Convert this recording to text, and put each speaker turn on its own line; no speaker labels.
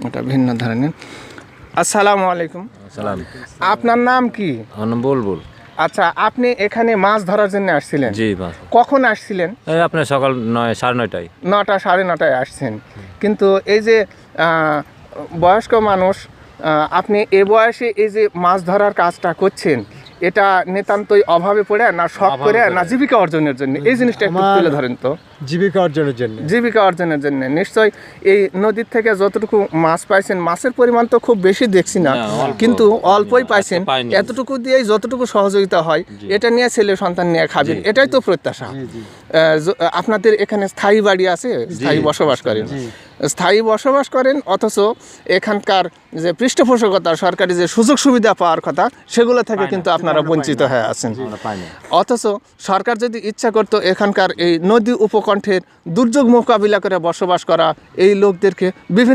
ওটা ভিন্ন ধরনের। আসসালামু আলাইকুম।
সালাম।
আপনার নাম কি?
আমার নাম বুলবুল।
আচ্ছা, আপনি এখানে মাছ ধরার জন্য আসছিলেন?
জি মাছ।
কখন আসছিলেন?
এই আপনার সকাল 9, 9:30টায়।
9টা 9:30টায় আসছেন। কিন্তু এই যে বয়স্ক মানুষ, আপনি এ বয়সে এই যে মাছ ধরার কাজটা করছেন, এটা নিতান্তই অভাবে পড়ে না শখ করে না জীবিকা অর্জনের জন্য? এই জিনিসটা একটু তুলে ধরেন তো।
জীবিকা অর্জনের জন্য।
জীবিকা অর্জনের জন্য নিশ্চয়ই। এই নদীর থেকে যতটুকু মাছ পাইছেন, মাছের পরিমাণ তো খুব বেশি দেখছি না, কিন্তু অল্পই পাইছেন। এতটুকু দিয়েই যতটুকু সহযোগিতা হয় এটা নিয়ে ছেলে সন্তান নিয়ে খাবেন, এটাই তো প্রত্যাশা। আপনাদের এখানে স্থায়ী বাড়ি আছে, স্থায়ী বসবাস করেন, স্থায়ী বসবাস করেন, অথচ এখানকার যে পৃষ্ঠপোষকতা, সরকারি যে সুযোগ সুবিধা পাওয়ার কথা, সেগুলো থেকে কিন্তু আপনারা বঞ্চিত হয়ে আছেন। অথচ সরকার যদি ইচ্ছা করতো এখানকার এই নদী উপকণ্ঠের দুর্যোগ মোকাবিলা করে বসবাস করা এই লোকদেরকে বিভিন্ন